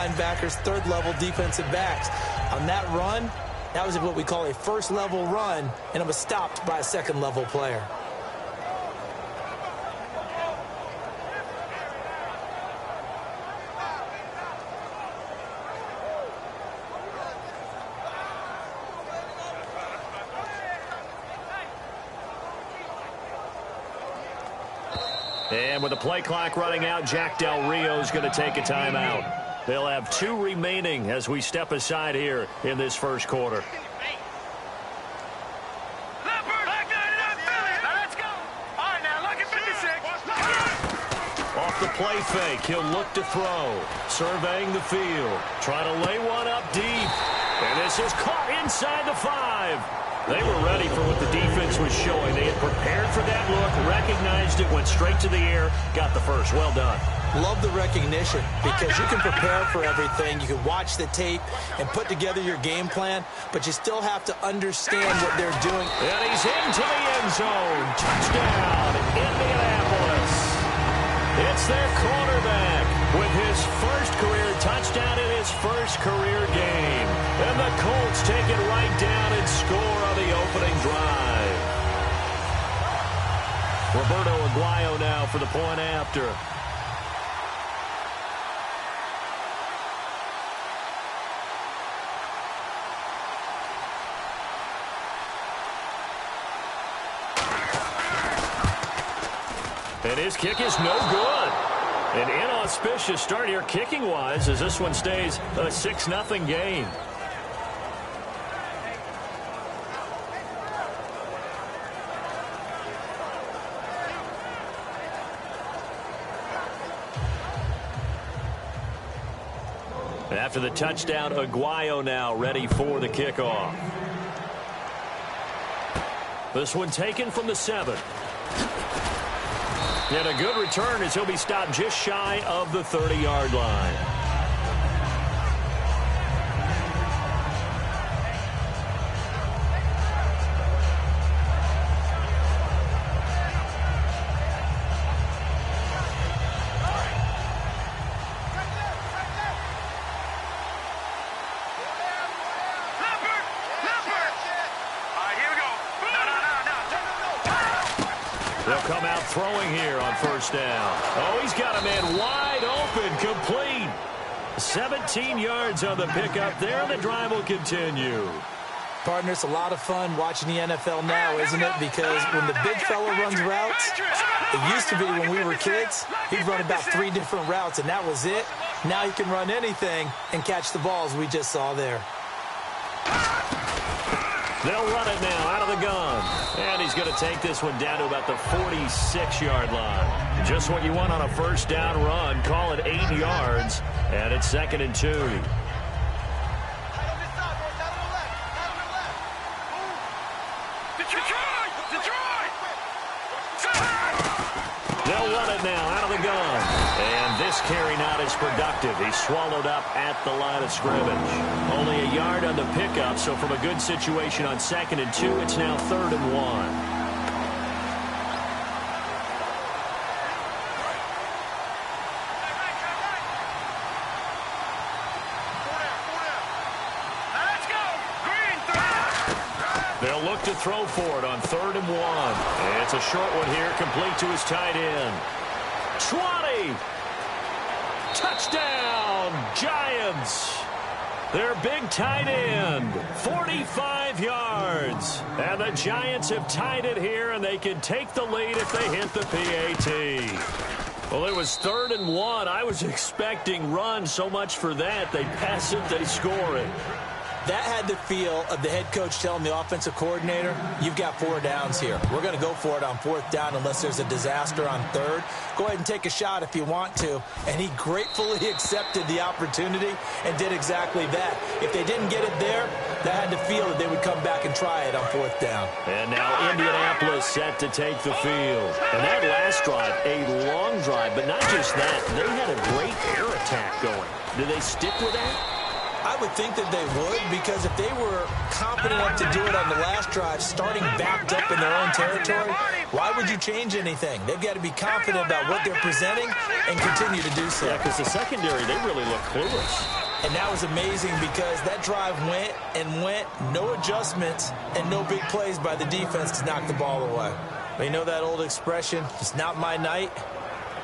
linebackers, third-level defensive backs. On that run, that was what we call a first-level run, and it was stopped by a second-level player. And with the play clock running out, Jack Del Rio is going to take a timeout. They'll have 2 remaining as we step aside here in this first quarter. Off the play fake, he'll look to throw. Surveying the field. Trying to lay one up deep. And this is caught inside the 5. They were ready for what the defense was showing. They had prepared for that look, recognized it, went straight to the air, got the first. Well done. Love the recognition because you can prepare for everything. You can watch the tape and put together your game plan, but you still have to understand what they're doing. And he's into the end zone. Touchdown, Indianapolis. It's their quarterback with his first career touchdown in his first career game. And the Colts take it right down and score on the opening drive. Roberto Aguayo now for the point after. And his kick is no good. An inauspicious start here kicking-wise as this one stays a 6-0 game. After the touchdown, Aguayo now ready for the kickoff. This one taken from the 7. And a good return as he'll be stopped just shy of the 30-yard line. They'll come out throwing here on first down. Oh, he's got a man wide open, complete. 17 yards on the pickup there, and the drive will continue. Partner, it's a lot of fun watching the NFL now, isn't it? Because when the big fella runs routes, it used to be when we were kids, he'd run about 3 different routes, and that was it. Now he can run anything and catch the balls we just saw there. They'll run it now out of the gun. And he's going to take this one down to about the 46-yard line. Just what you want on a first down run. Call it 8 yards. And it's 2nd and 2. They'll run it now out of the gun. And this carry not as productive. He's swallowed up at the line of scrimmage. Only a yard on the pickup, so from a good situation on 2nd and 2, it's now 3rd and 1. They'll look to throw for it on 3rd and 1. And it's a short one here, complete to his tight end. 20. Touchdown, Giants. Their big tight end, 45 yards. And the Giants have tied it here, and they can take the lead if they hit the PAT. Well, it was 3rd and 1. I was expecting run, so much for that. They pass it, they score it. That had the feel of the head coach telling the offensive coordinator, you've got 4 downs here. We're going to go for it on 4th down unless there's a disaster on 3rd. Go ahead and take a shot if you want to. And he gratefully accepted the opportunity and did exactly that. If they didn't get it there, that had the feel that they would come back and try it on 4th down. And now Indianapolis set to take the field. And that last drive, a long drive, but not just that. They had a great air attack going. Do they stick with that? I would think that they would, because if they were confident enough to do it on the last drive, starting backed up in their own territory, Why would you change anything? They've got to be confident about what they're presenting and continue to do so. Yeah, because the secondary, they really look clueless. And that was amazing because that drive went and went, no adjustments and no big plays by the defense to knock the ball away. But you know that old expression, it's not my night?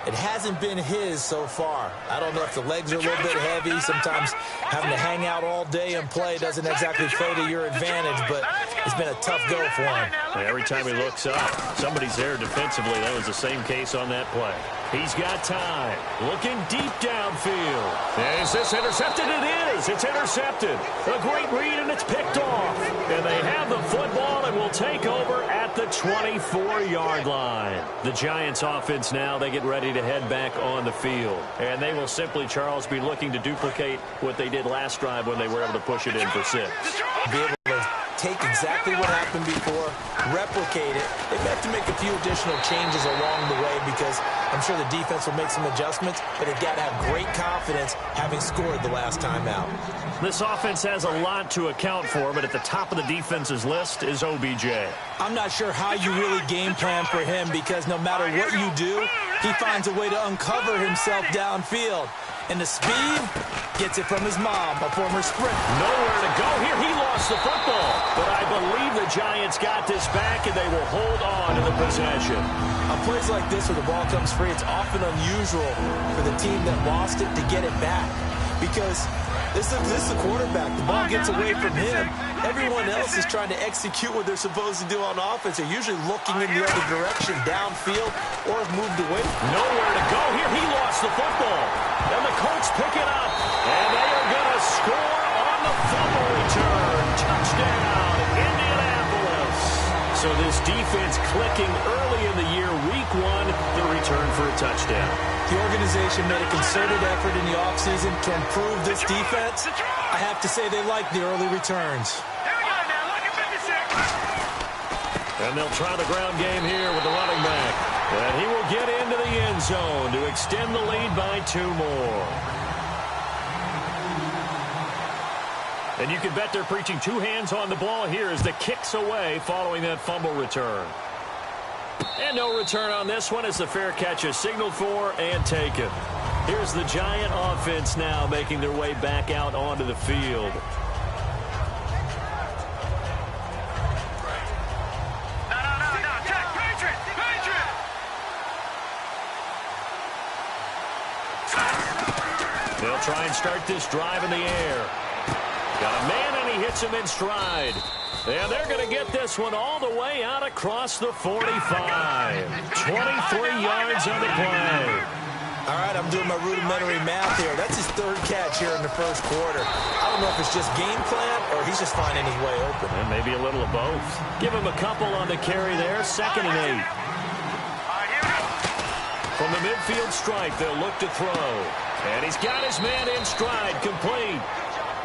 It hasn't been his so far. I don't know if the legs are a little bit heavy. Sometimes having to hang out all day and play doesn't exactly play to your advantage, but it's been a tough go for him. Every time he looks up, somebody's there defensively. That was the same case on that play. He's got time. Looking deep downfield. Is this intercepted? It is. It's intercepted. A great read, and it's picked off. And they have the football and will take over at the 24-yard line. The Giants offense now, they get ready to head back on the field. And they will simply, Charles, be looking to duplicate what they did last drive when they were able to push it in for 6. Be able to take exactly what happened before, replicate it. They may have to make a few additional changes along the way because I'm sure the defense will make some adjustments, but they've got to have great confidence having scored the last time out. This offense has a lot to account for, but at the top of the defense's list is OBJ. I'm not sure how you really game plan for him because no matter what you do, he finds a way to uncover himself downfield. And the speed gets it from his mom, a former sprinter. Nowhere to go here. He lost the football. But I believe the Giants got this back, and they will hold on to the possession. On plays like this where the ball comes free, it's often unusual for the team that lost it to get it back. Because this is the quarterback. The ball gets away from him. Everyone else is trying to execute what they're supposed to do on offense. They're usually looking in the other direction, downfield, or have moved away. Nowhere to go here. He lost the football. And the Colts pick it up. And they are going to score on the fumble return. Touchdown, Indianapolis. So this defense clicking early in the year, week 1, the return for a touchdown. The organization made a concerted effort in the offseason to improve this defense. I have to say they like the early returns. And they'll try the ground game here with the running back. And he will get into the end zone to extend the lead by 2 more. And you can bet they're preaching 2 hands on the ball here as the kick's away following that fumble return. And no return on this one as the fair catch is signaled for and taken. Here's the Giant offense now making their way back out onto the field. They'll try and start this drive in the air. Got a man, and he hits him in stride. And they're going to get this one all the way out across the 45. 23 yards on the play. All right, I'm doing my rudimentary math here. That's his 3rd catch here in the first quarter. I don't know if it's just game plan or he's just finding his way open. And maybe a little of both. Give him a couple on the carry there. 2nd and 8. From the midfield stripe, they'll look to throw. And he's got his man in stride, complete.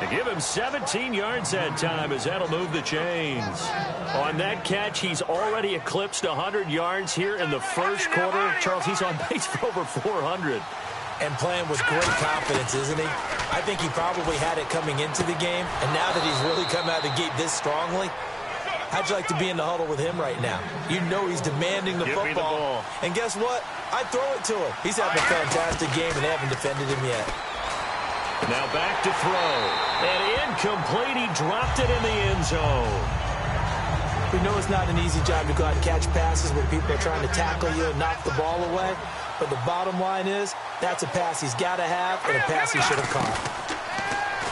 To give him 17 yards that time as that'll move the chains. On that catch, he's already eclipsed 100 yards here in the first quarter. Charles, he's on pace for over 400. And playing with great confidence, isn't he? I think he probably had it coming into the game. And now that he's really come out of the gate this strongly, how'd you like to be in the huddle with him right now? You know he's demanding the football. Me the ball. And guess what? I'd throw it to him. He's having a fantastic game, and they haven't defended him yet. Now back to throw. And incomplete. He dropped it in the end zone. We know it's not an easy job to go out and catch passes when people are trying to tackle you and knock the ball away. But the bottom line is, that's a pass he's got to have and a pass he should have caught.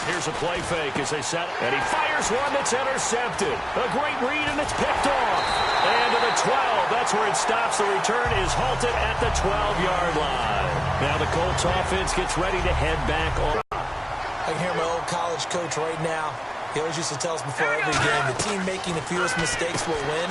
Here's a play fake as they set it. And he fires one that's intercepted. A great read, and it's picked off. And to the 12. That's where it stops. The return is halted at the 12-yard line. Now the Colts offense gets ready to head back on. I can hear my old college coach right now. He always used to tell us before every game, the team making the fewest mistakes will win.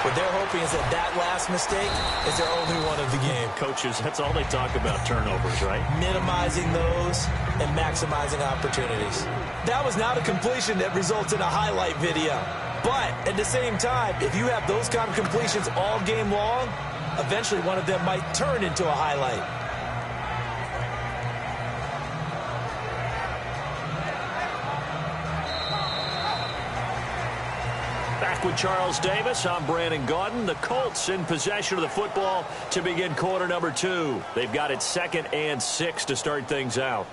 What they're hoping is that that last mistake is their only one of the game. Coaches, that's all they talk about, turnovers, right? Minimizing those and maximizing opportunities. That was not a completion that results in a highlight video. But at the same time, if you have those kind of completions all game long, eventually one of them might turn into a highlight. Back back with Charles Davis. I'm Brandon Gaudin. The Colts in possession of the football to begin quarter number 2. They've got it 2nd and 6 to start things out.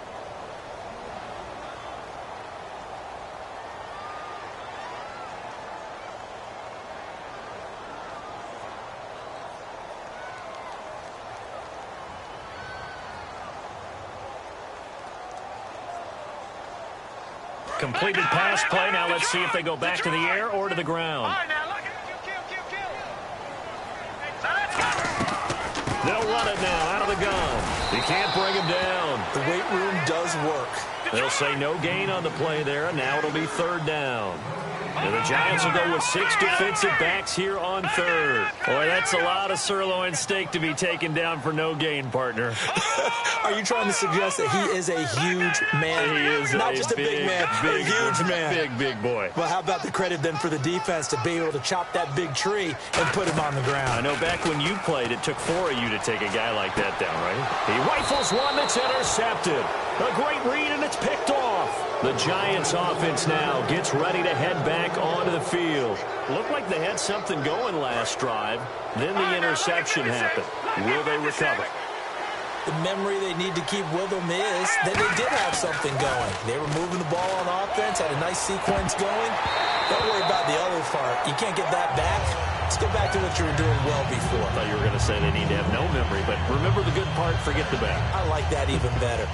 Completed pass play. Now let's see if they go back to the air or to the ground. They'll run it now out of the gun. You can't bring him down. The weight room does work. They'll say no gain on the play there, and now it'll be 3rd down. And the Giants will go with 6 defensive backs here on 3rd. Boy, that's a lot of sirloin steak to be taken down for no gain, partner. Are you trying to suggest that he is a huge man? He is not just a big man, a huge man. Big boy. Well, how about the credit then for the defense to be able to chop that big tree and put him on the ground? I know back when you played, it took 4 of you to take a guy like that down, right? He rifles one that's intercepted. A great read, and it's picked off. The Giants offense now gets ready to head back onto the field. Looked like they had something going last drive. Then the interception happened. Will they recover? The memory they need to keep with them is that they did have something going. They were moving the ball on offense, had a nice sequence going. Don't worry about the other part. You can't get that back. Let's go back to what you were doing well before. I thought you were going to say they need to have no memory, but remember the good part, forget the bad. I like that even better.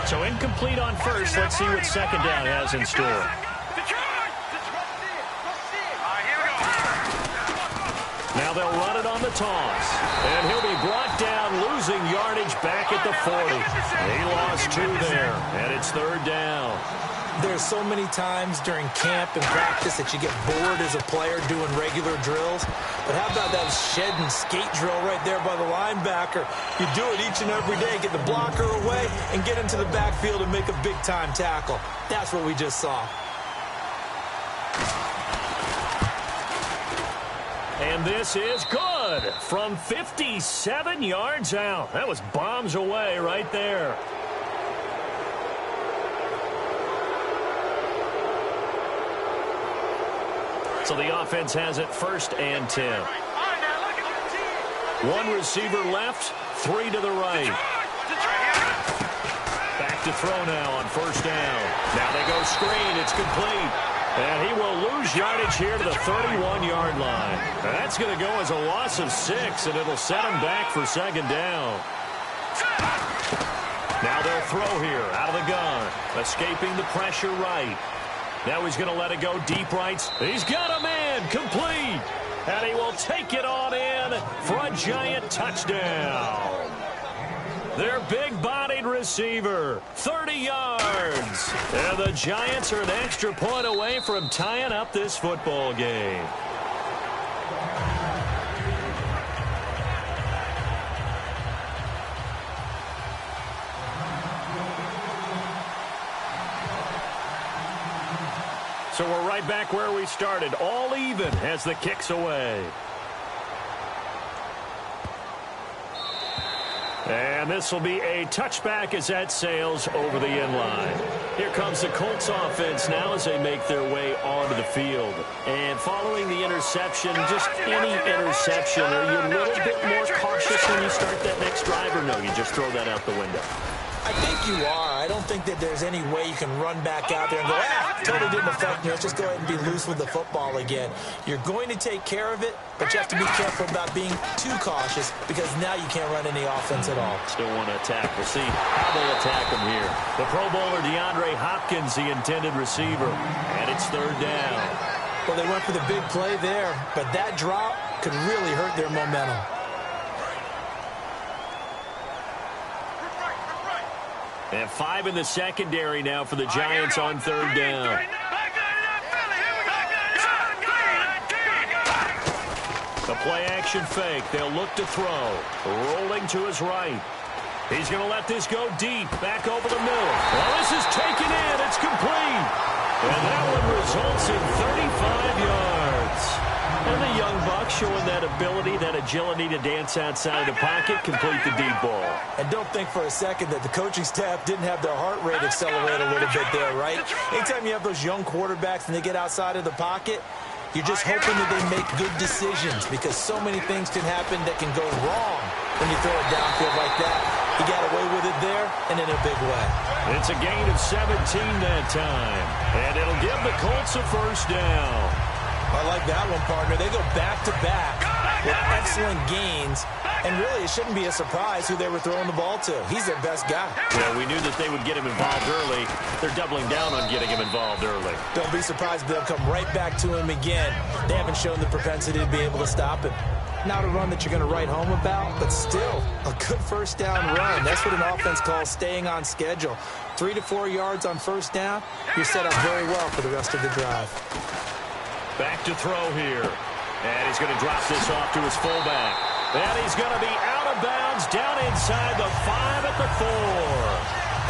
So incomplete on first. Let's see what 2nd down has in store. Now they'll run it on the toss. And he'll be brought down, losing yardage back at the 40. He lost 2 there, and it's 3rd down. There's so many times during camp and practice that you get bored as a player doing regular drills. But how about that shed and skate drill right there by the linebacker? You do it each and every day. Get the blocker away and get into the backfield and make a big-time tackle. That's what we just saw. And this is good from 57 yards out. That was bombs away right there. So the offense has it 1st and 10. 1 receiver left, 3 to the right. Back to throw now on 1st down. Now they go screen. It's complete. And he will lose yardage here to the 31-yard line. And that's going to go as a loss of 6, and it'll set him back for 2nd down. Now they'll throw here out of the gun. Escaping the pressure right. Now he's going to let it go deep right. He's got a man complete. And he will take it on in for a Giant touchdown. Their big-bodied receiver, 30 yards. And the Giants are an extra point away from tying up this football game. So we're right back where we started, all even as the kick's away. And this will be a touchback as that sails over the end line. Here comes the Colts offense now as they make their way onto the field. And following the interception, just any interception, are you a little bit more cautious when you start that next drive, or no, you just throw that out the window? I think you are. I don't think that there's any way you can run back out there and go, totally didn't affect me. Let's just go ahead and be loose with the football again. You're going to take care of it, but you have to be careful about being too cautious because now you can't run any offense at all. Still want to attack. We'll see how they'll attack him here. The Pro Bowler DeAndre Hopkins, the intended receiver, and it's 3rd down. Well, they went for the big play there, but that drop could really hurt their momentum. And 5 in the secondary now for the Giants on 3rd down. The play-action fake. They'll look to throw. Rolling to his right. He's going to let this go deep. Back over the middle. Well, this is taken in. It's complete. And that one results in 35 yards. And the young buck showing that ability, that agility to dance outside the pocket, complete the deep ball. And don't think for a second that the coaching staff didn't have their heart rate accelerate a little bit there, right? Anytime you have those young quarterbacks and they get outside of the pocket, You're just hoping that they make good decisions because so many things can happen that can go wrong when you throw it downfield like that. He got away with it there and in a big way. It's a gain of 17 that time, and it'll give the Colts a first down. I like that one, partner. They go back-to-back with excellent gains, and really it shouldn't be a surprise who they were throwing the ball to. He's their best guy. Yeah, we knew that they would get him involved early. They're doubling down on getting him involved early. Don't be surprised if they'll come right back to him again. They haven't shown the propensity to be able to stop him. Not a run that you're going to write home about, but still a good first down run. That's what an offense calls staying on schedule. 3 to 4 yards on first down, you're set up very well for the rest of the drive. Back to throw here. And he's going to drop this off to his fullback. And he's going to be out of bounds down inside the 5 at the 4.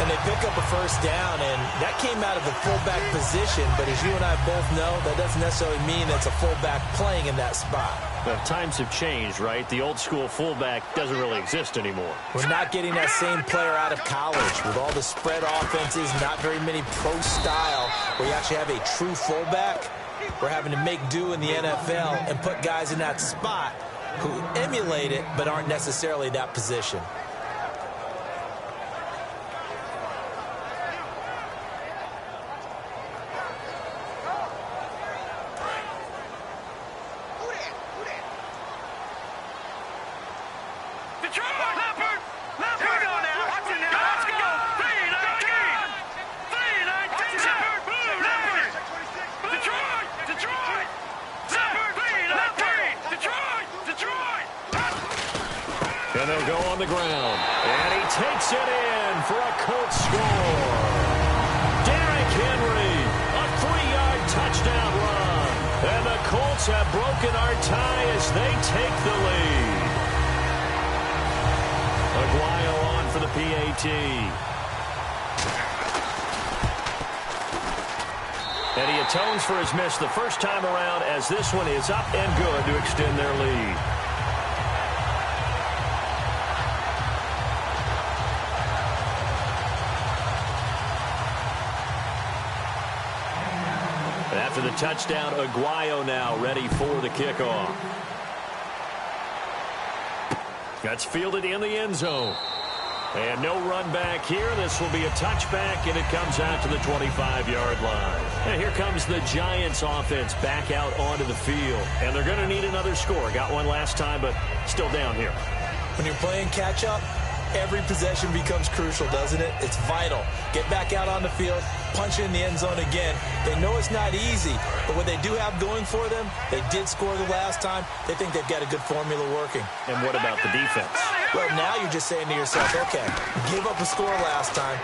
And they pick up a first down, and that came out of the fullback position. But as you and I both know, that doesn't necessarily mean that's a fullback playing in that spot. Well, times have changed, right? The old school fullback doesn't really exist anymore. We're not getting that same player out of college. With all the spread offenses, not very many pro style, where you actually have a true fullback. We're having to make do in the NFL and put guys in that spot who emulate it but aren't necessarily that position. And they'll go on the ground. And he takes it in for a Colts score. Derrick Henry, a 3-yard touchdown run. And the Colts have broken our tie as they take the lead. Aguayo on for the PAT. And he atones for his miss the first time around as this one is up and good to extend their lead. After the touchdown, Aguayo now ready for the kickoff. That's fielded in the end zone. And no run back here. This will be a touchback, and it comes out to the 25-yard line. And here comes the Giants offense back out onto the field. And they're going to need another score. Got one last time, but still down here. When you're playing catch-up, every possession becomes crucial, doesn't it? It's vital. Get back out on the field, punch it in the end zone again. They know it's not easy, but what they do have going for them, they did score the last time. They think they've got a good formula working. And what about the defense? Well, now you're just saying to yourself, okay, give up a score last time.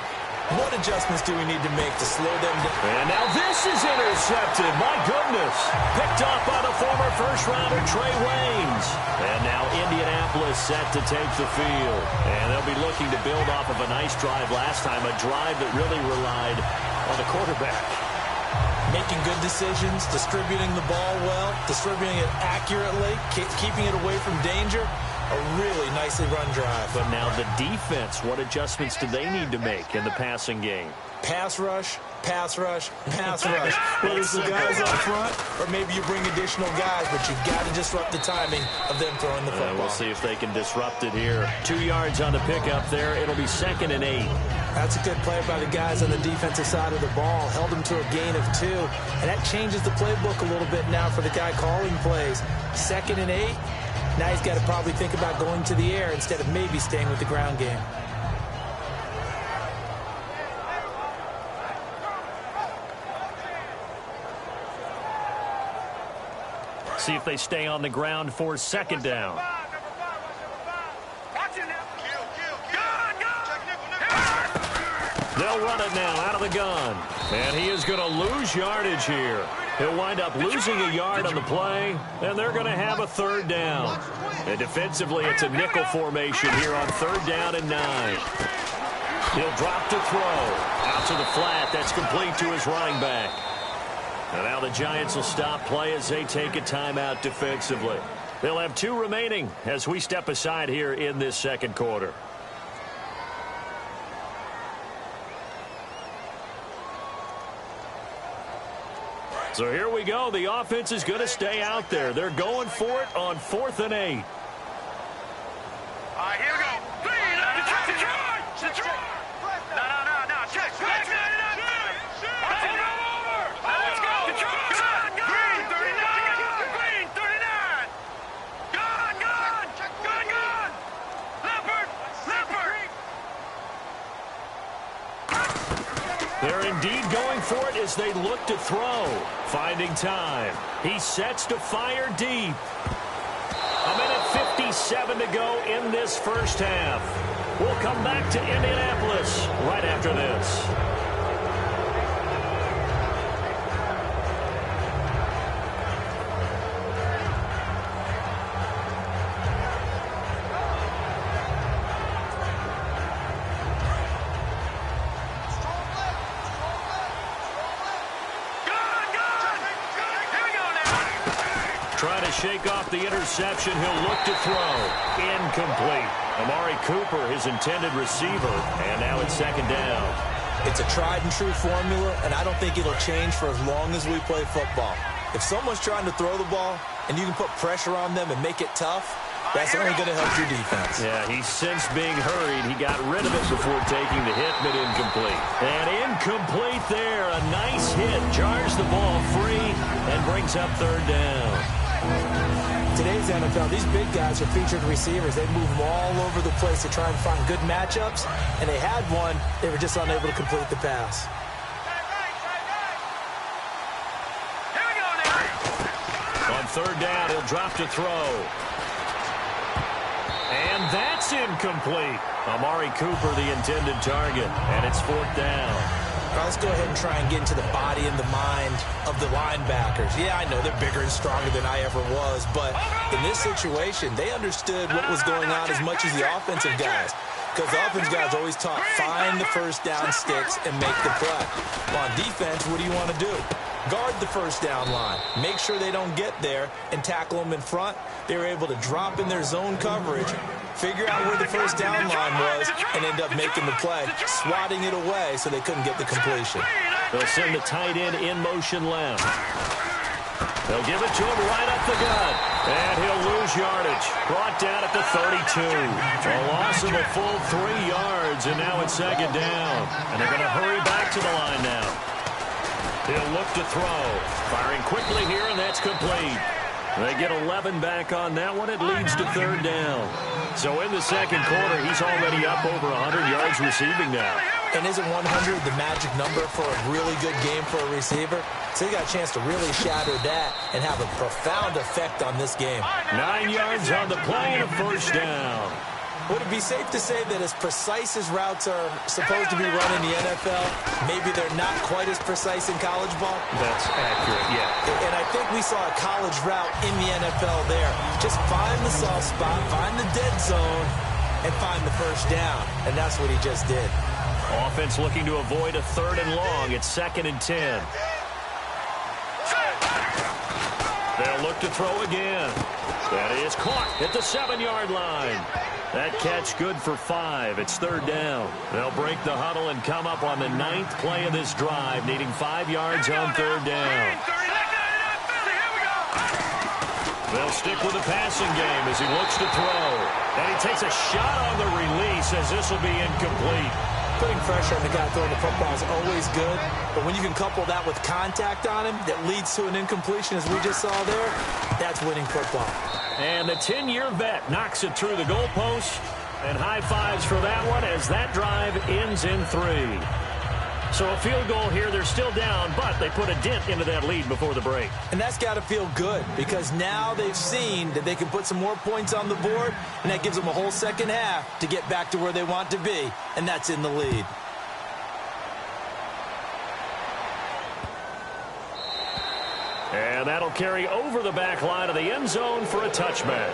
What adjustments do we need to make to slow them down? And now this is intercepted. My goodness. Picked up by the former first-rounder Trey Waynes. And now Indianapolis set to take the field. And they'll be looking to build off of a nice drive last time, a drive that really relied on the quarterback. Making good decisions, distributing the ball well, distributing it accurately, keeping it away from danger. A really nicely run drive. But now the defense, what adjustments do they need to make in the passing game? Pass rush, pass rush, pass rush. Whether it's the guys up front or maybe you bring additional guys, but you've got to disrupt the timing of them throwing the football. We'll see if they can disrupt it here. 2 yards on the pickup there. It'll be 2nd and 8. That's a good play by the guys on the defensive side of the ball. Held them to a gain of 2. And that changes the playbook a little bit now for the guy calling plays. 2nd and 8. Now he's got to probably think about going to the air instead of maybe staying with the ground game. See if they stay on the ground for 2nd down. They'll run it now out of the gun. And he is going to lose yardage here. He'll wind up losing a yard on the play, and they're going to have a 3rd down. And defensively, it's a nickel formation here on 3rd down and 9. He'll drop to throw. Out to the flat. That's complete to his running back. And now the Giants will stop play as they take a timeout defensively. They'll have 2 remaining as we step aside here in this 2nd quarter. So here we go. The offense is going to stay out there. They're going for it on 4th and 8. All right, here we go. Detroit! No. Check. Let's go. Detroit. Green, 39. Green, 39. Gone. Leopard. They're indeed going for it as they look to throw. Finding time. He sets to fire deep. A minute 57 to go in this first half. We'll come back to Indianapolis right after this. Trying to shake off the interception. He'll look to throw. Incomplete. Amari Cooper, his intended receiver, and now it's 2nd down. It's a tried-and-true formula, and I don't think it'll change for as long as we play football. If someone's trying to throw the ball and you can put pressure on them and make it tough, that's only going to help your defense. Yeah, he's since being hurried. He got rid of it before taking the hit, but incomplete. And incomplete there. A nice hit. Jars the ball free and brings up 3rd down. Today's NFL, these big guys are featured receivers. They move them all over the place to try and find good matchups, and they had one. They were just unable to complete the pass. On 3rd down, he'll drop to throw. And that's incomplete. Amari Cooper, the intended target, and it's 4th down. All right, let's go ahead and try and get into the body and the mind of the linebackers. Yeah, I know they're bigger and stronger than I ever was, but in this situation, they understood what was going on as much as the offensive guys. Because the offensive guys always taught, find the first down sticks and make the play. Well, on defense, what do you want to do? Guard the first down line. Make sure they don't get there and tackle them in front. They were able to drop in their zone coverage, figure out where the first down line was, and end up making the play, swatting it away so they couldn't get the completion. They'll send the tight end in motion left. They'll give it to him right up the gut. And he'll lose yardage. Brought down at the 32. A loss of a full 3 yards, and now it's 2nd down. And they're going to hurry back to the line now. He'll look to throw. Firing quickly here, and that's complete. They get 11 back on that one. It leads to 3rd down. So in the 2nd quarter, he's already up over 100 yards receiving now. And isn't 100 the magic number for a really good game for a receiver? So he got a chance to really shatter that and have a profound effect on this game. 9 yards on the play and a 1st down. Would it be safe to say that as precise as routes are supposed to be run in the NFL, maybe they're not quite as precise in college ball? That's accurate, yeah. And I think we saw a college route in the NFL there. Just find the soft spot, find the dead zone, and find the first down. And that's what he just did. Offense looking to avoid a 3rd and long. It's 2nd and 10. They'll look to throw again. That is caught at the 7-yard line. That catch good for 5. It's 3rd down. They'll break the huddle and come up on the 9th play of this drive, needing 5 yards on 3rd down. They'll stick with the passing game as he looks to throw. And he takes a shot on the release as this will be incomplete. Putting pressure on the guy throwing the football is always good, but when you can couple that with contact on him that leads to an incompletion, as we just saw there, that's winning football. And the 10-year vet knocks it through the goalpost, and high fives for that one as that drive ends in 3. So a field goal here, they're still down, but they put a dent into that lead before the break. And that's got to feel good because now they've seen that they can put some more points on the board, and that gives them a whole second half to get back to where they want to be, and that's in the lead. And that'll carry over the back line of the end zone for a touchback.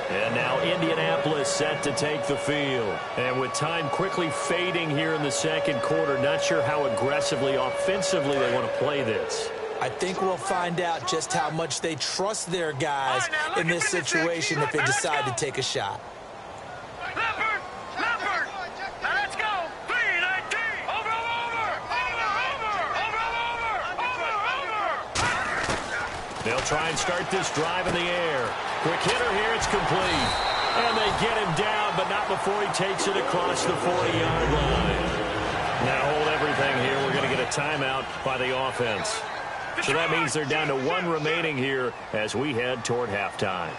And now Indianapolis set to take the field. And with time quickly fading here in the 2nd quarter, not sure how aggressively, offensively they want to play this. I think we'll find out just how much they trust their guys in this situation if they decide to take a shot. They'll try and start this drive in the air. Quick hitter here. It's complete. And they get him down, but not before he takes it across the 40-yard line. Now hold everything here. We're going to get a timeout by the offense. So that means they're down to 1 remaining here as we head toward halftime.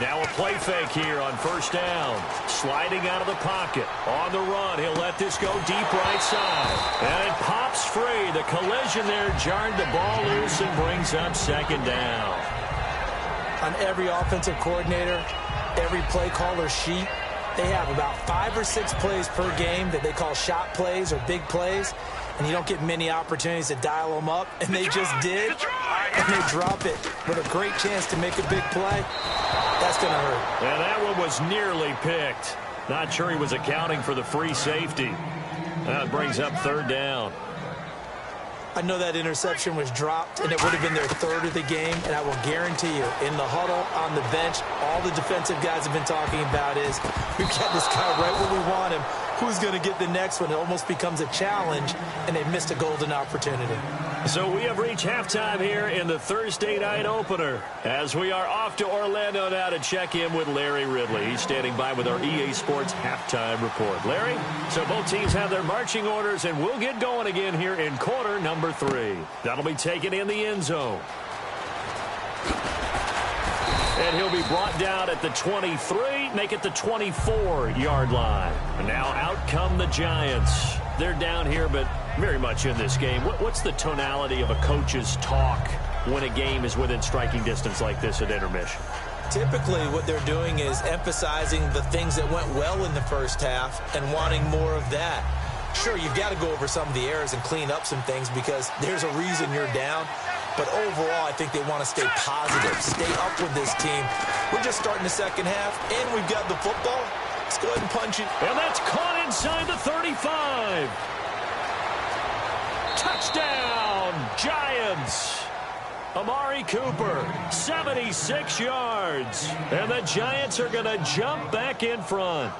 Now a play fake here on first down. Sliding out of the pocket. On the run, he'll let this go deep right side. And it pops free. The collision there jarred the ball loose and brings up second down. On every offensive coordinator, every play caller sheet, they have about 5 or 6 plays per game that they call shot plays or big plays. And you don't get many opportunities to dial them up. And they just did. And they drop it with a great chance to make a big play. That's going to hurt. And that one was nearly picked. Not sure he was accounting for the free safety. That brings up third down. I know that interception was dropped, and it would have been their 3rd of the game. And I will guarantee you, in the huddle, on the bench, all the defensive guys have been talking about is, we've got this guy right where we want him. Who's going to get the next one? It almost becomes a challenge, and they missed a golden opportunity. So we have reached halftime here in the Thursday night opener as we are off to Orlando now to check in with Larry Ridley. He's standing by with our EA Sports halftime report. Larry, so both teams have their marching orders, and we'll get going again here in quarter number 3. That'll be taken in the end zone. And he'll be brought down at the 23, make it the 24-yard line. And now out come the Giants. They're down here, but very much in this game. What's the tonality of a coach's talk when a game is within striking distance like this at intermission? Typically, what they're doing is emphasizing the things that went well in the first half and wanting more of that. Sure, you've got to go over some of the errors and clean up some things because there's a reason you're down. But overall, I think they want to stay positive, stay up with this team. We're just starting the second half, and we've got the football. Let's go ahead and punch it. And that's caught inside the 35. Touchdown, Giants. Amari Cooper, 76 yards. And the Giants are going to jump back in front.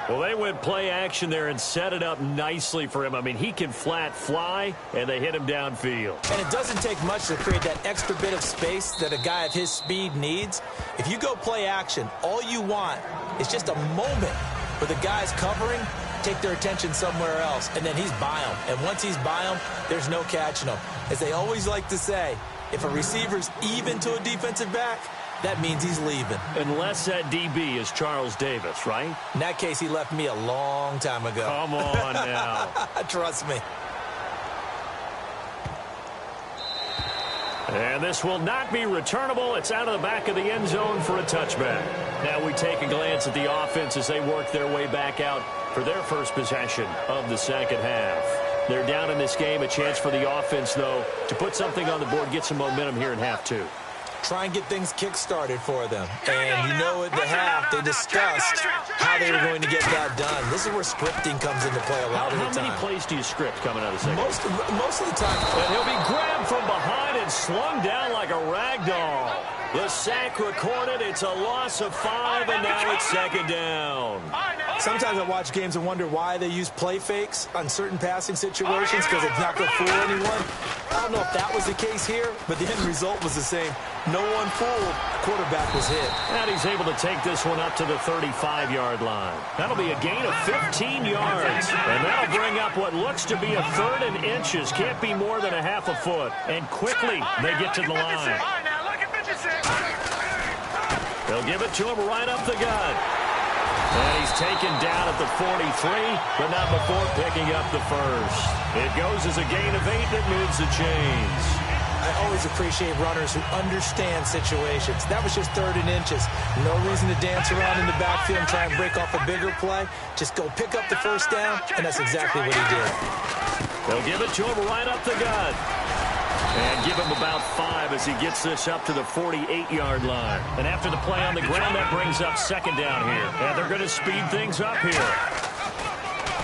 Well, they went play action there and set it up nicely for him. I mean, he can flat fly, and they hit him downfield. And it doesn't take much to create that extra bit of space that a guy of his speed needs. If you go play action, all you want is just a moment where the guy's covering, take their attention somewhere else, and then he's by him. And once he's by him, there's no catching him. As they always like to say, if a receiver's even to a defensive back, that means he's leaving. Unless that DB is Charles Davis, right? In that case, he left me a long time ago. Come on now. Trust me. And this will not be returnable. It's out of the back of the end zone for a touchback. Now we take a glance at the offense as they work their way back out for their first possession of the second half. They're down in this game. A chance for the offense, though, to put something on the board, get some momentum here in half 2. Try and get things kick-started for them. And you know at the half, they discussed how they were going to get that done. This is where scripting comes into play a lot of the time. How many plays do you script coming out of the second? Most of the time. And he'll be grabbed from behind and slung down like a rag doll. The sack recorded. It's a loss of 5, and now it's second down. Sometimes I watch games and wonder why they use play fakes on certain passing situations because it's not going to fool anyone. I don't know if that was the case here, but the end result was the same. No one fooled. Quarterback was hit. And he's able to take this one up to the 35-yard line. That'll be a gain of 15 yards. And that'll bring up what looks to be a 3rd and inches. Can't be more than a half a foot. And quickly, they get to the line. They'll give it to him right up the gut. And he's taken down at the 43, but not before picking up the first. It goes as a gain of 8 that moves the chains. I always appreciate runners who understand situations. That was just 3rd and inches. No reason to dance around in the backfield and try and break off a bigger play. Just go pick up the first down, and that's exactly what he did. They'll give it to him right up the gut. And give him about 5 as he gets this up to the 48-yard line. And after the play on the ground, that brings up second down here. And they're going to speed things up here.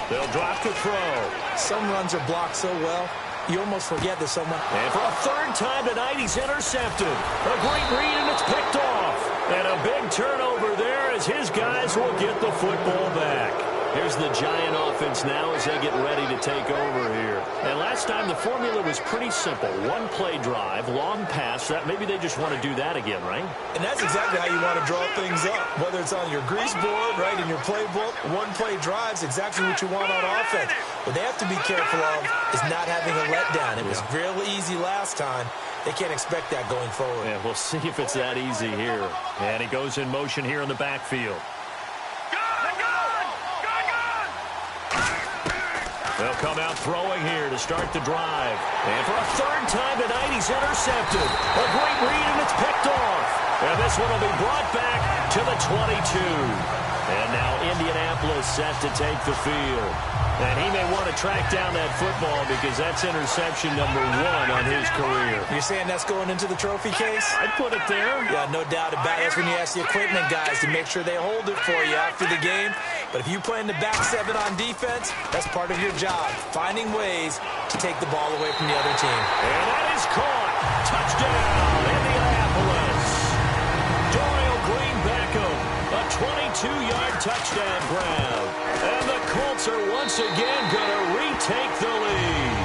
They'll drop to throw. Some runs are blocked so well, you almost forget that someone... And for a 3rd time tonight, he's intercepted. A great read, and it's picked off. And a big turnover there as his guys will get the football back. Here's the Giant offense now as they get ready to take over here. And last last time the formula was pretty simple. One play drive, long pass. That maybe they just want to do that again, right? And that's exactly how you want to draw things up. Whether it's on your grease board, right, in your playbook, one play drive's exactly what you want on offense. What they have to be careful of is not having a letdown. It was real easy last time. They can't expect that going forward. Yeah, we'll see if it's that easy here. And he goes in motion here in the backfield. They'll come out throwing here to start the drive. And for a third time tonight, he's intercepted. A great read, and it's picked off. And this one will be brought back to the 22. And now Indianapolis set to take the field. And he may want to track down that football because that's interception number 1 on his career. You're saying that's going into the trophy case? I'd put it there. Yeah, no doubt about it. That's when you ask the equipment guys to make sure they hold it for you after the game. But if you play in the back 7 on defense, that's part of your job, finding ways to take the ball away from the other team. And that is caught. Touchdown, Indianapolis. Doyle Green Beckham, a 22-yard touchdown grab. And the Colts are once again going to retake the lead.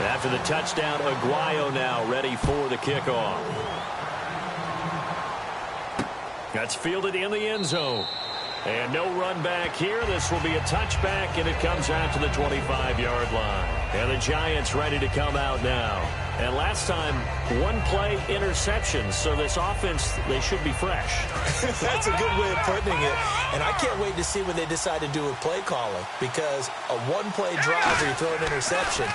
After the touchdown, Aguayo now ready for the kickoff. That's fielded in the end zone. And no run back here. This will be a touchback, and it comes out to the 25-yard line. And the Giants ready to come out now. And last time, one play interception. So this offense, they should be fresh. That's a good way of putting it. And I can't wait to see what they decide to do with play calling. Because a one-play drive where you throw an interception,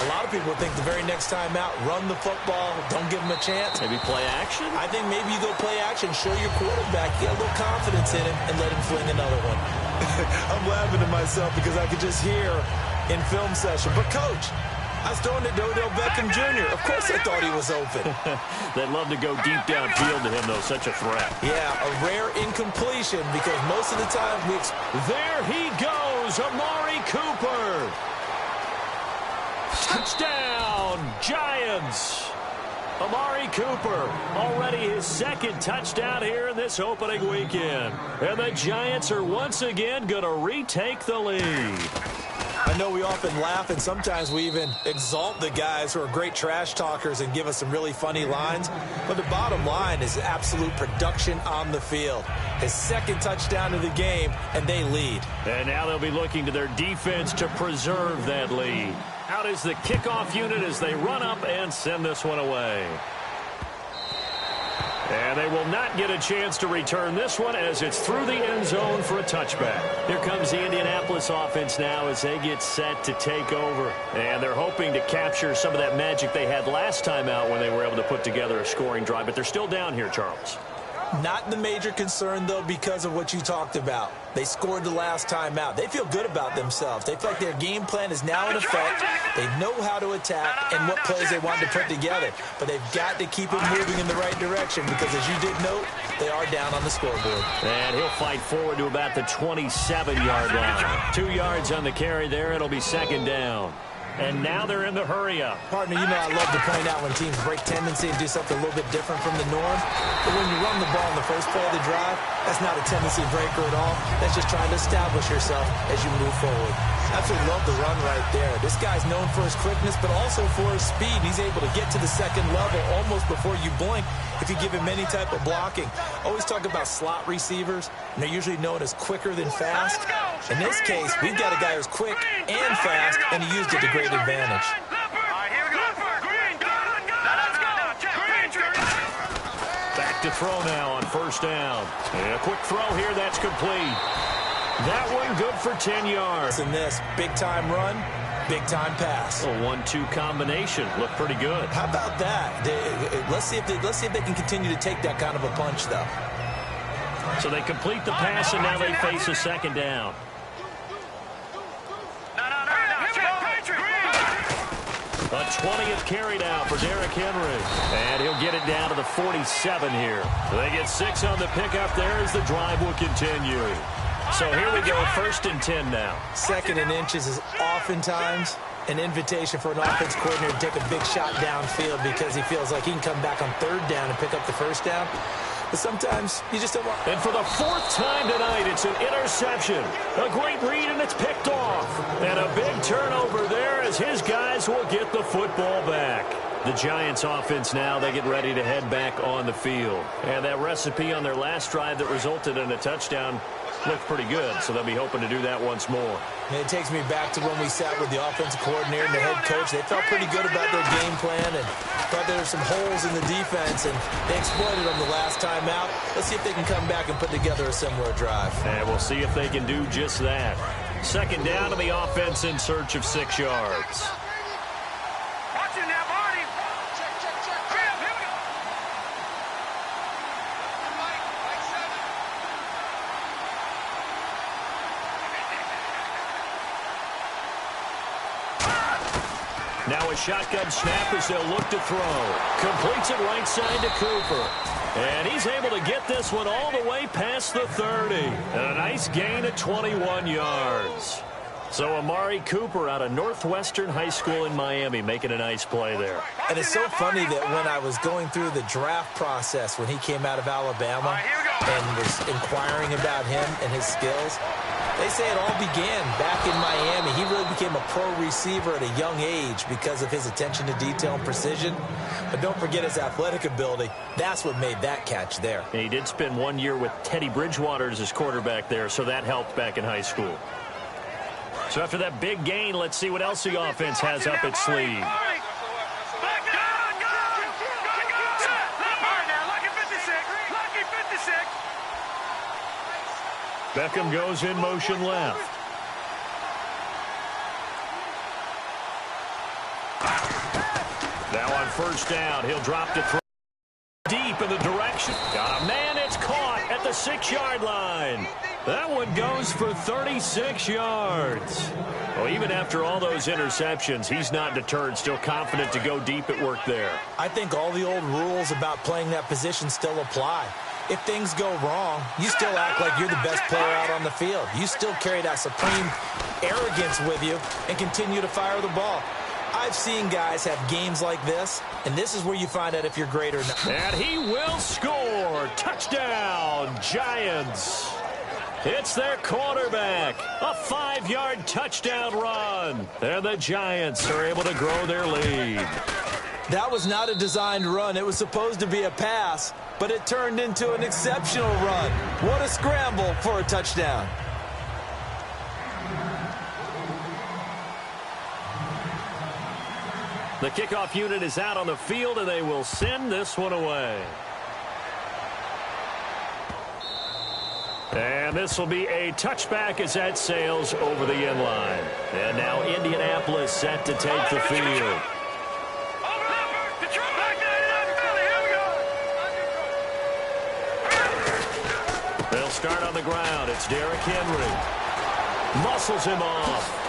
a lot of people think the very next time out, run the football, don't give them a chance. Maybe play action? I think maybe you go play action, show your quarterback, get a little confidence in him, and let him fling another one. I'm laughing to myself because I could just hear in film session. But, Coach, I was throwing to Odell Beckham Jr. Of course I thought he was open. They'd love to go deep downfield to him, though. Such a threat. Yeah, a rare incompletion because most of the time we... There he goes, Amari Cooper. Touchdown, Giants. Amari Cooper, already his second touchdown here in this opening weekend. And the Giants are once again going to retake the lead. I know we often laugh, and sometimes we even exalt the guys who are great trash talkers and give us some really funny lines. But the bottom line is absolute production on the field. His second touchdown of the game, and they lead. And now they'll be looking to their defense to preserve that lead. Out is the kickoff unit as they run up and send this one away. And they will not get a chance to return this one as it's through the end zone for a touchback. Here comes the Indianapolis offense now as they get set to take over. And they're hoping to capture some of that magic they had last time out when they were able to put together a scoring drive. But they're still down here, Charles. Not the major concern, though, because of what you talked about. They scored the last time out. They feel good about themselves. They feel like their game plan is now in effect. They know how to attack and what plays they want to put together. But they've got to keep it moving in the right direction because, as you did note, they are down on the scoreboard. And he'll fight forward to about the 27-yard line. 2 yards on the carry there. It'll be second down. And now they're in the hurry-up. Partner, you know I love to point out when teams break tendency and do something a little bit different from the norm. But when you run the ball in the first play of the drive, that's not a tendency breaker at all. That's just trying to establish yourself as you move forward. Absolutely love the run right there. This guy's known for his quickness, but also for his speed. He's able to get to the second level almost before you blink if you give him any type of blocking. Always talk about slot receivers, and they're usually known as quicker than fast. In this case, we've got a guy who's quick and fast, and he used it to great advantage. Back to throw now on first down. And a quick throw here, that's complete. That one good for 10 yards. In this big-time run, big-time pass. A 1-2 combination. Looked pretty good. How about that? Let's see if they can continue to take that kind of a punch, though. So they complete the pass, and now they face a second down. A 20th carry now for Derrick Henry. And he'll get it down to the 47 here. They get 6 on the pickup there as the drive will continue. So here we go, 1st and 10 now. 2nd and inches is oftentimes an invitation for an offense coordinator to take a big shot downfield because he feels like he can come back on 3rd down and pick up the 1st down. But sometimes you just don't want. And for the fourth time tonight, it's an interception. A great read, and it's picked off. And a big turnover there as his guys will get the football back. The Giants offense now, they get ready to head back on the field. And that recipe on their last drive that resulted in a touchdown looked pretty good, so they'll be hoping to do that once more. And it takes me back to when we sat with the offensive coordinator and the head coach. They felt pretty good about their game plan and thought there were some holes in the defense, and they exploited them the last time out. Let's see if they can come back and put together a similar drive. And we'll see if they can do just that. Second down to the offense in search of 6 yards. Watch it now, Barney. Check. Here we go. Now a shotgun snap as they'll look to throw. Completes it right side to Cooper. And he's able to get this one all the way past the 30. And a nice gain of 21 yards. So Amari Cooper out of Northwestern High School in Miami making a nice play there. And it's so funny that when I was going through the draft process when he came out of Alabama and was inquiring about him and his skills, they say it all began back in Miami. He really became a pro receiver at a young age because of his attention to detail and precision. But don't forget his athletic ability. That's what made that catch there. And he did spend 1 year with Teddy Bridgewater as his quarterback there, so that helped back in high school. So after that big gain, let's see what else the offense has up its sleeve. Beckham goes in motion left. Now on first down, he'll drop to throw deep in the direction. Got a man, it's caught at the 6-yard line. That one goes for 36 yards. Well, even after all those interceptions, he's not deterred, still confident to go deep at work there. I think all the old rules about playing that position still apply. If things go wrong, you still act like you're the best player out on the field. You still carry that supreme arrogance with you and continue to fire the ball. I've seen guys have games like this, and this is where you find out if you're great or not. And he will score. Touchdown, Giants. It's their quarterback. A 5-yard touchdown run. And the Giants are able to grow their lead. That was not a designed run. It was supposed to be a pass, but it turned into an exceptional run. What a scramble for a touchdown. The kickoff unit is out on the field, and they will send this one away. And this will be a touchback as that sails over the end line. And now Indianapolis set to take the field. They'll start on the ground. It's Derrick Henry. Muscles him off.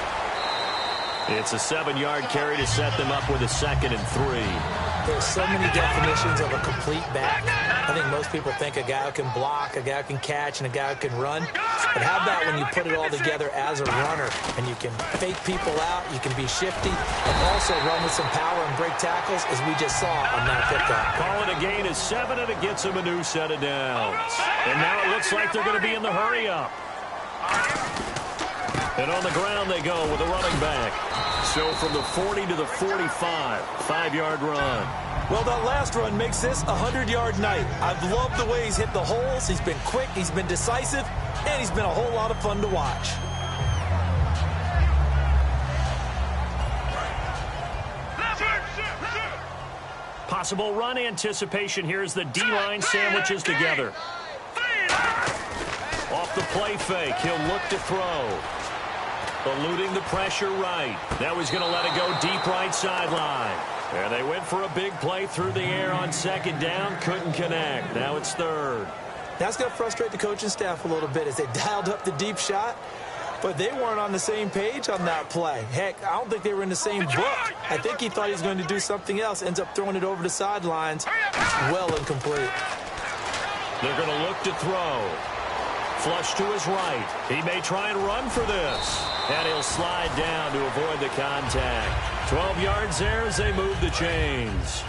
It's a 7-yard carry to set them up with a 2nd and 3. There's so many definitions of a complete back. I think most people think a guy who can block, a guy who can catch, and a guy who can run. But how about when you put it all together as a runner and you can fake people out, you can be shifty, and also run with some power and break tackles, as we just saw on that pickup. Call it a gain of 7, and it gets them a new set of downs. And now it looks like they're going to be in the hurry-up. And on the ground they go with a running back. So from the 40 to the 45, 5-yard run. Well, that last run makes this a 100-yard night. I've loved the way he's hit the holes. He's been quick, he's been decisive, and he's been a whole lot of fun to watch. Possible run anticipation here as the D-line sandwiches together. Off the play fake, he'll look to throw. Eluding the pressure right. Now he's going to let it go deep right sideline. And they went for a big play through the air on 2nd down. Couldn't connect. Now it's 3rd. That's going to frustrate the coaching staff a little bit as they dialed up the deep shot. But they weren't on the same page on that play. Heck, I don't think they were in the same book. I think he thought he was going to do something else. Ends up throwing it over the sidelines. Well incomplete. They're going to look to throw. Flush to his right. He may try and run for this. And he'll slide down to avoid the contact. 12 yards there as they move the chains.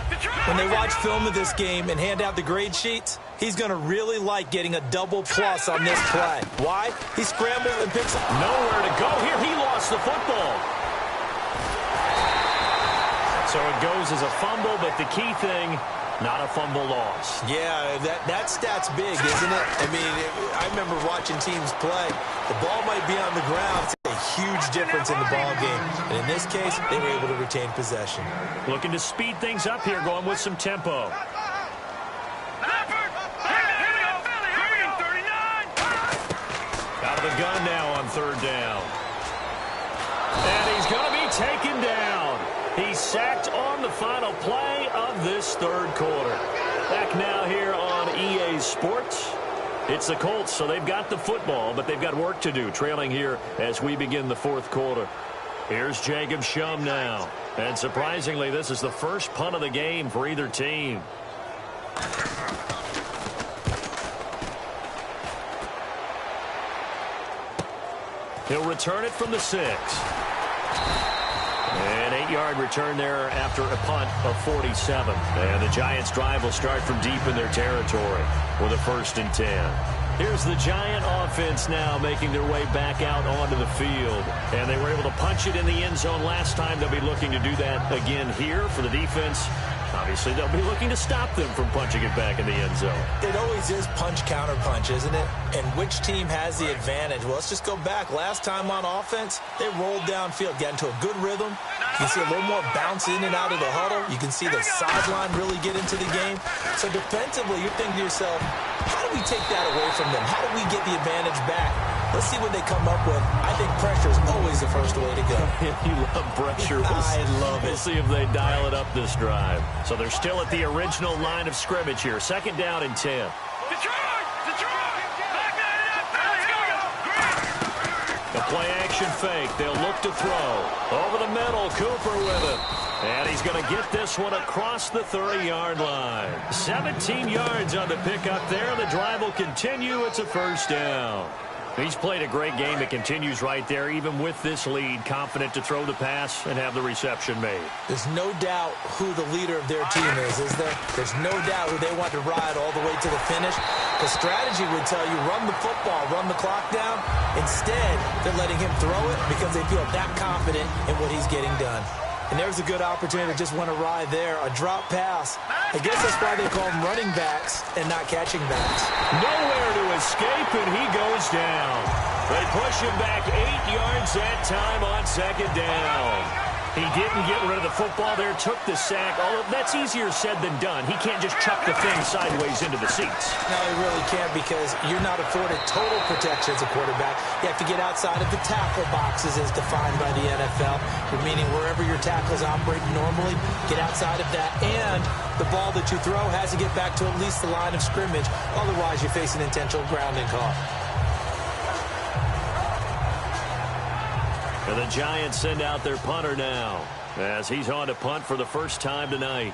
When they watch film of this game and hand out the grade sheets, he's going to really like getting a double plus on this play. Why? He scrambles and picks up. Nowhere to go here. He lost the football. So it goes as a fumble, but the key thing, not a fumble loss. Yeah, that stat's big, isn't it? I mean, I remember watching teams play. The ball might be on the ground. It's a huge difference in the ball game. And in this case, they were able to retain possession. Looking to speed things up here, going with some tempo. Out of the gun now on third down. And he's going to be taken down. He's sacked on the final play of this third quarter. Back now here on EA Sports. It's the Colts, so they've got the football, but they've got work to do, trailing here as we begin the fourth quarter. Here's Jacob Shum now. And surprisingly, this is the first punt of the game for either team. He'll return it from the 6. An 8-yard return there after a punt of 47. And the Giants' drive will start from deep in their territory with a 1st and 10. Here's the Giant offense now making their way back out onto the field. And they were able to punch it in the end zone last time. They'll be looking to do that again here for the defense. Obviously, they'll be looking to stop them from punching it back in the end zone. It always is punch-counter-punch, isn't it? And which team has the advantage? Well, let's just go back. Last time on offense, they rolled downfield, got into a good rhythm. You can see a little more bounce in and out of the huddle. You can see the sideline really get into the game. So defensively, you're thinking to yourself, how do we take that away from them? How do we get the advantage back? Let's see what they come up with. I think pressure is always the first way to go. You love pressure. I love it. We'll see if they dial it up this drive. So they're still at the original line of scrimmage here. 2nd down and 10. The play-action fake. They'll look to throw. Over the middle, Cooper with it. And he's going to get this one across the 30-yard line. 17 yards on the pickup there. The drive will continue. It's a 1st down. He's played a great game. It continues right there, even with this lead, confident to throw the pass and have the reception made. There's no doubt who the leader of their team is there? There's no doubt who they want to ride all the way to the finish. The strategy would tell you, run the football, run the clock down. Instead, they're letting him throw it because they feel that confident in what he's getting done. And there's a good opportunity to just want to ride there. A drop pass. I guess that's why they call them running backs and not catching backs. Nowhere to escape, and he goes down. They push him back 8 yards that time on 2nd down. He didn't get rid of the football there, took the sack. Although that's easier said than done. He can't just chuck the thing sideways into the seats. No, he really can't because you're not afforded total protection as a quarterback. You have to get outside of the tackle boxes as defined by the NFL, meaning wherever your tackles operate normally, get outside of that. And the ball that you throw has to get back to at least the line of scrimmage. Otherwise, you face an intentional grounding call. And the Giants send out their punter now as he's on to punt for the first time tonight.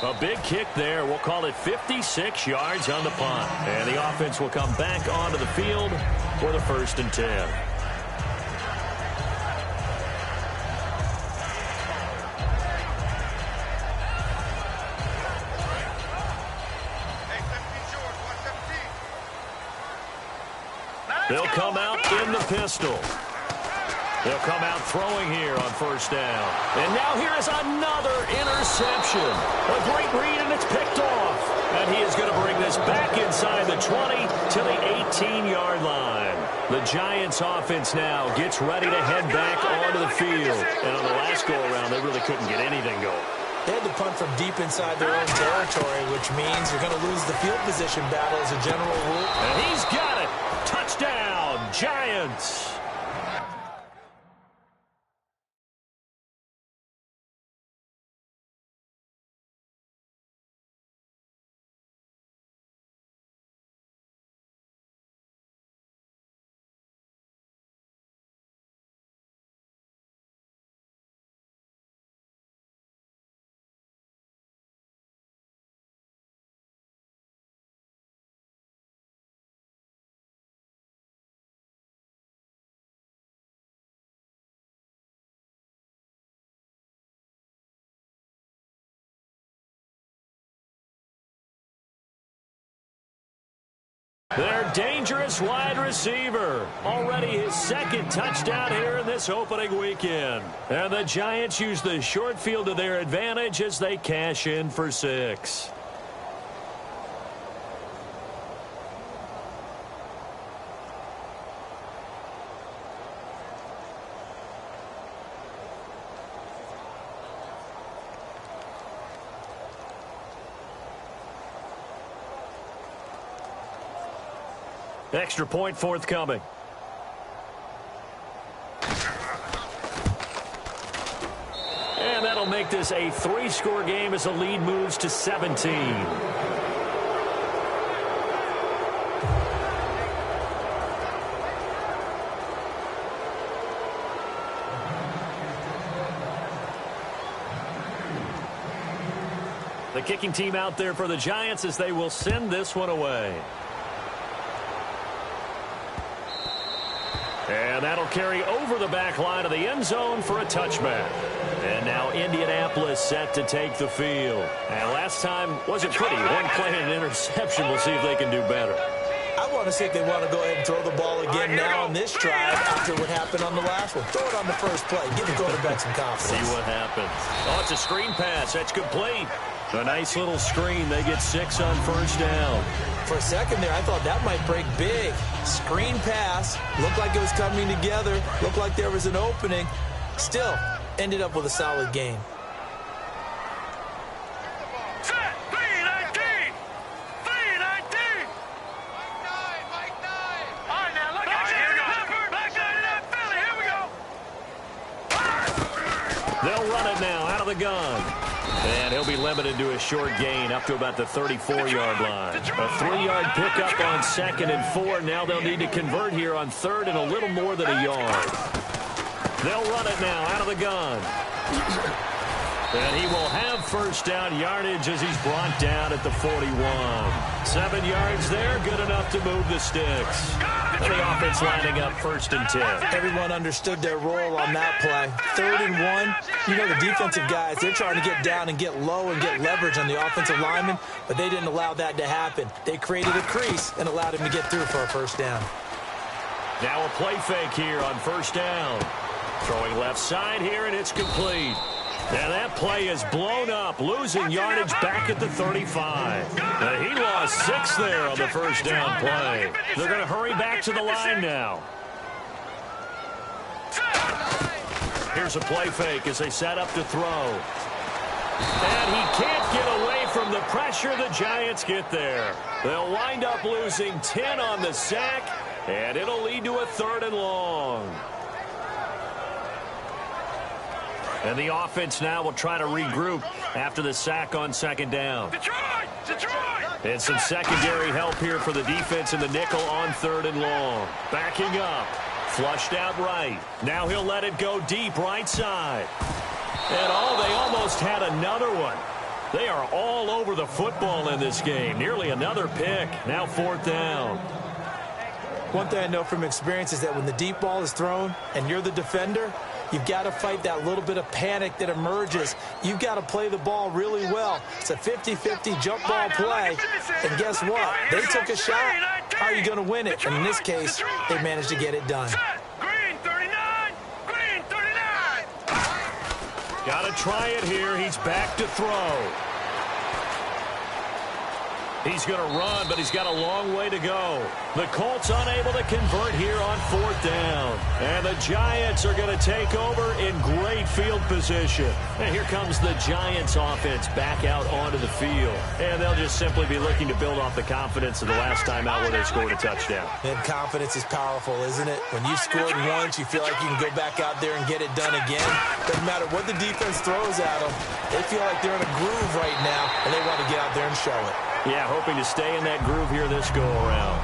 A big kick there. We'll call it 56 yards on the punt. And the offense will come back onto the field for the 1st and 10. They'll come out in the pistol. They'll come out throwing here on 1st down. And now here is another interception. A great read, and it's picked off. And he is going to bring this back inside the 20 to the 18-yard line. The Giants offense now gets ready to head back onto the field. And on the last go-around, they really couldn't get anything going. They had to punt from deep inside their own territory, which means you're going to lose the field position battle as a general rule. And he's got it. Touchdown, Giants. Their dangerous wide receiver. Already his second touchdown here in this opening weekend. And the Giants use the short field to their advantage as they cash in for 6. Extra point forthcoming. And that'll make this a 3-score game as the lead moves to 17. The kicking team out there for the Giants as they will send this one away. And that'll carry over the back line of the end zone for a touchback. And now Indianapolis set to take the field. And last time wasn't pretty. One play and an interception. We'll see if they can do better. I want to see if they want to go ahead and throw the ball again now on this drive after what happened on the last one. Throw it on the first play. Give the quarterback some confidence. See what happens. Oh, it's a screen pass. That's complete. A nice little screen. They get 6 on first down. For a second there, I thought that might break big. Screen pass. Looked like it was coming together. Looked like there was an opening. Still, ended up with a solid game. Set. 3-19. 3-19. Mike 9. All right, now look at it. Back side of that Philly. Here we go. They'll run it now out of the gun. And he'll be limited to a short gain up to about the 34-yard line. A 3-yard pickup on 2nd and 4. Now they'll need to convert here on 3rd and a little more than a yard. They'll run it now out of the gun. And he will have first down yardage as he's brought down at the 41. 7 yards there, good enough to move the sticks. And the offense lining up 1st and 10. Everyone understood their role on that play. 3rd and 1. You know the defensive guys, they're trying to get down and get low and get leverage on the offensive lineman, but they didn't allow that to happen. They created a crease and allowed him to get through for a first down. Now a play fake here on first down. Throwing left side here, and it's complete. And that play is blown up, losing yardage back at the 35. Now he lost 6 there on the first down play. They're going to hurry back to the line now. Here's a play fake as they set up to throw. And he can't get away from the pressure. The Giants get there. They'll wind up losing 10 on the sack, and it'll lead to a 3rd and long. And the offense now will try to regroup after the sack on 2nd down. And some secondary help here for the defense in the nickel on 3rd and long. Backing up. Flushed out right. Now he'll let it go deep right side. And they almost had another one. They are all over the football in this game. Nearly another pick. Now 4th down. One thing I know from experience is that when the deep ball is thrown and you're the defender, you've got to fight that little bit of panic that emerges. You've got to play the ball really well. It's a 50-50 jump ball play. And guess what? They took a shot. How are you going to win it? And in this case, they managed to get it done. Green 39. Green 39. Got to try it here. He's back to throw. He's going to run, but he's got a long way to go. The Colts unable to convert here on 4th down. And the Giants are going to take over in great field position. And here comes the Giants offense back out onto the field. And they'll just simply be looking to build off the confidence of the last time out where they scored a touchdown. And confidence is powerful, isn't it? When you've scored once, you feel like you can go back out there and get it done again. Doesn't matter what the defense throws at them. They feel like they're in a groove right now, and they want to get out there and show it. Yeah, hoping to stay in that groove here this go-around.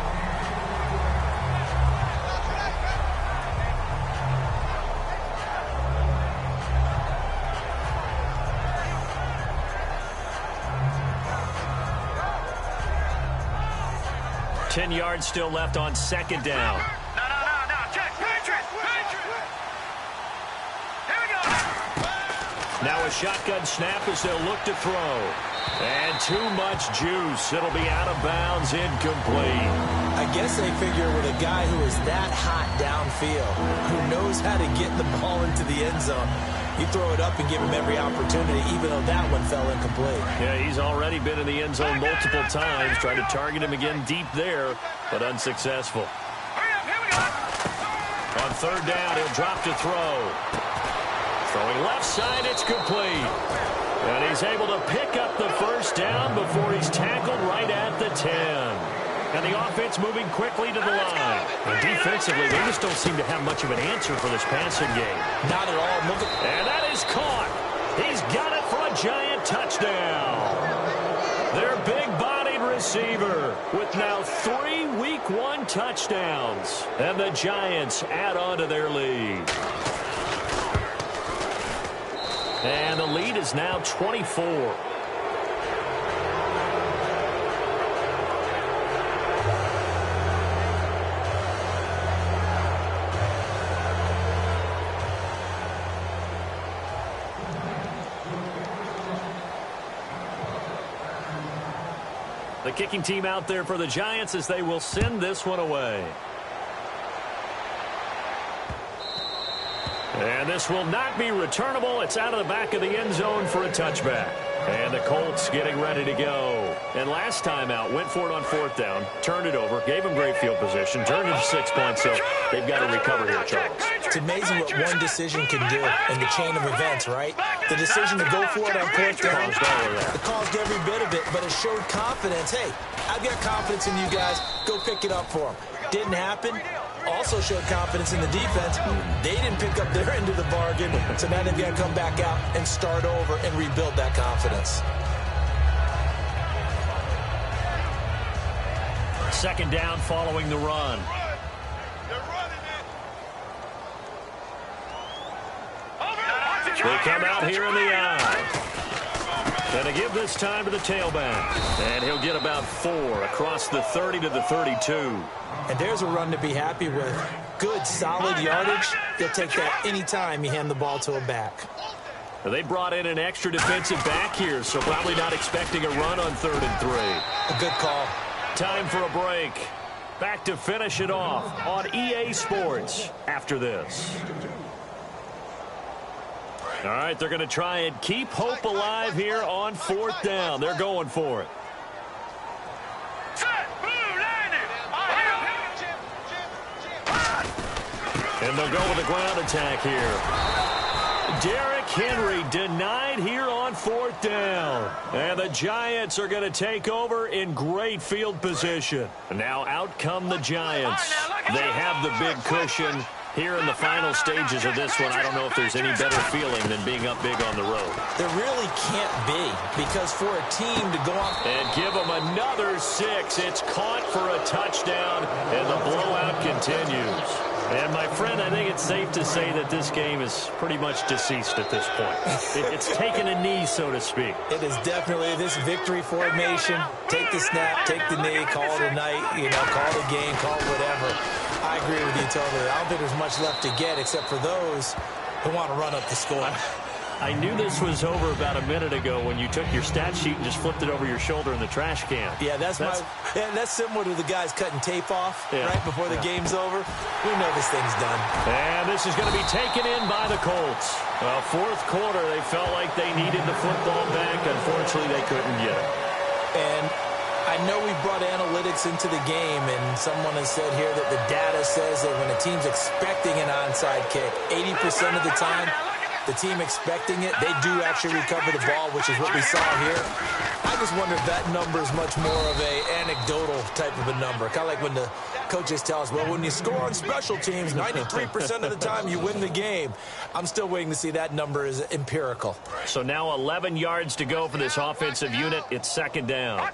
Ten yards still left on 2nd down. No. Check. Patriot. Here we go. Now a shotgun snap as they'll look to throw. And too much juice. It'll be out of bounds, incomplete. I guess they figure with a guy who is that hot downfield, who knows how to get the ball into the end zone, you throw it up and give him every opportunity, even though that one fell incomplete. Yeah, he's already been in the end zone multiple times. Tried to target him again deep there, but unsuccessful. On third down, he'll drop to throw. Throwing left side, it's complete. And he's able to pick up the first down before he's tackled right at the 10. And the offense moving quickly to the line. And defensively, they just don't seem to have much of an answer for this passing game. Not at all. And that is caught. He's got it for a giant touchdown. Their big-bodied receiver with now 3 Week 1 touchdowns. And the Giants add on to their lead. And the lead is now 24. The kicking team out there for the Giants as they will send this one away. And this will not be returnable. It's out of the back of the end zone for a touchback. And the Colts getting ready to go. And last time out, went for it on fourth down, turned it over, gave them great field position, turned it to 6 points, so they've got to recover here, Charles. It's amazing what one decision can do in the chain of events, right? The decision to go for it on fourth down, it caused every bit of it, but it showed confidence. Hey, I've got confidence in you guys. Go pick it up for them. Didn't happen. Also showed confidence in the defense. They didn't pick up their end of the bargain, so now they've got to come back out and start over and rebuild that confidence. Second down following the run. They come out here in the eye. And to give this time to the tailback. And he'll get about 4 across the 30 to the 32. And there's a run to be happy with. Good, solid yardage. They'll take that anytime you hand the ball to a back. They brought in an extra defensive back here, so probably not expecting a run on 3rd and 3. A good call. Time for a break. Back to finish it off on EA Sports after this. All right, they're going to try and keep hope alive here on 4th down. They're going for it. And they'll go with a ground attack here. Derrick Henry denied here on 4th down. And the Giants are going to take over in great field position. Now out come the Giants. They have the big cushion. Here in the final stages of this one, I don't know if there's any better feeling than being up big on the road. There really can't be, because for a team to go on and give them another 6, it's caught for a touchdown, and the blowout continues. And, my friend, I think it's safe to say that this game is pretty much deceased at this point. It's taken a knee, so to speak. It is definitely this victory formation. Take the snap, take the knee, call it a night, call it a game, call it whatever. I agree with you totally. I don't think there's much left to get except for those who want to run up the score. I knew this was over about a minute ago when you took your stat sheet and just flipped it over your shoulder in the trash can. Yeah, that's similar to the guys cutting tape off right before the game's over. We know this thing's done. And this is going to be taken in by the Colts. Well, 4th quarter, they felt like they needed the football back. Unfortunately, they couldn't get it. And I know we brought analytics into the game, and someone has said here that the data says that when a team's expecting an onside kick, 80% of the time, the team expecting it, they do actually recover the ball, which is what we saw here. I just wonder if that number is much more of a anecdotal type of a number. Kind of like when the coaches tell us, well, when you score on special teams, 93% of the time you win the game. I'm still waiting to see that number is empirical. So now 11 yards to go for this offensive unit. It's 2nd down.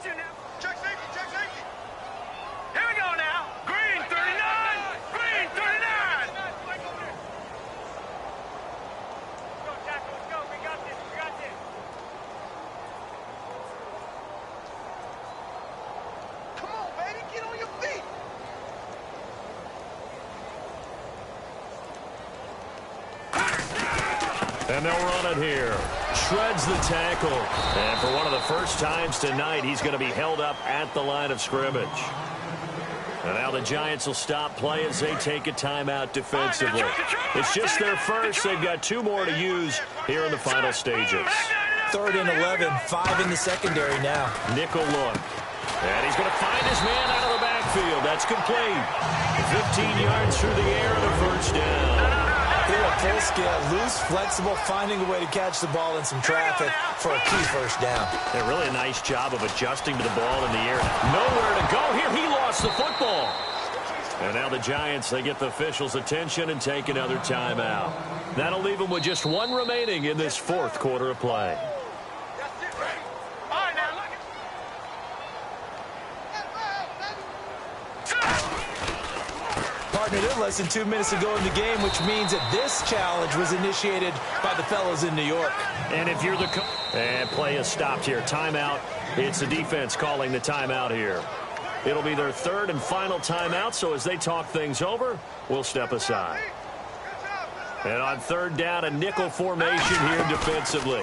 And they'll run it here. Shreds the tackle. And for one of the first times tonight, he's going to be held up at the line of scrimmage. And now the Giants will stop play as they take a timeout defensively. It's just their first. They've got 2 more to use here in the final stages. 3rd and 11, 5 in the secondary now. Nickel look. And he's going to find his man out of the backfield. That's complete. 15 yards through the air and a first down. Here at full scale, loose, flexible, finding a way to catch the ball in some traffic for a key first down. Yeah, really a nice job of adjusting to the ball in the air. Nowhere to go here. He lost the football. And now the Giants, they get the officials' attention and take another timeout. That'll leave them with just 1 remaining in this 4th quarter of play. Partner, they're less than 2 minutes to go in the game, which means that this challenge was initiated by the fellows in New York. And if you're the and play is stopped here. Timeout. It's the defense calling the timeout here. It'll be their 3rd and final timeout, so as they talk things over, we'll step aside. And on 3rd down, a nickel formation here defensively.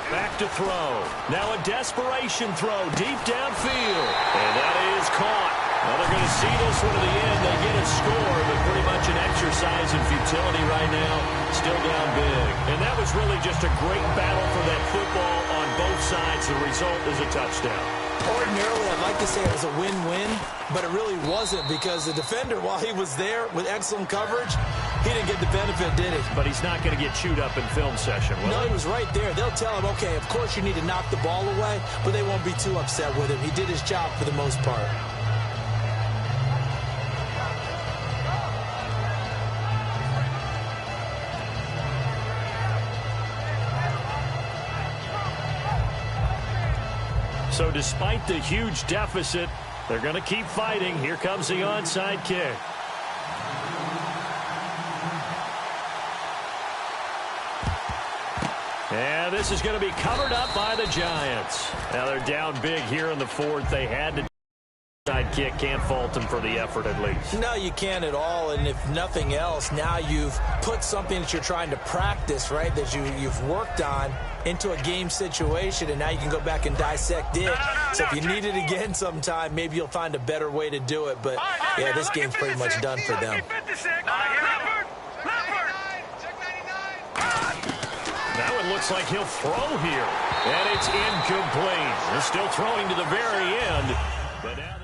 Back to throw. Now a desperation throw deep downfield. And that is caught. Now they're going to see this one to the end. They get a score, but pretty much an exercise in futility right now. Still down big. And that was really just a great battle for that football on both sides. The result is a touchdown. Ordinarily, I'd like to say it was a win-win, but it really wasn't because the defender, while he was there with excellent coverage, he didn't get the benefit, did he? But he's not going to get chewed up in film session, will No, he? he was right there. They'll tell him, okay, of course you need to knock the ball away, but they won't be too upset with him. He did his job for the most part. So despite the huge deficit, they're going to keep fighting. Here comes the onside kick. And this is going to be covered up by the Giants. Now they're down big here in the 4th. They had to onside kick. Can't fault them for the effort at least. No, you can't at all. And if nothing else, now you've put something that you're trying to practice, right, that you've worked on into a game situation, and now you can go back and dissect it. So if you need it again sometime, maybe you'll find a better way to do it. But, yeah, this game's pretty much done for them. Now it looks like he'll throw here. And it's incomplete. They're still throwing to the very end. But now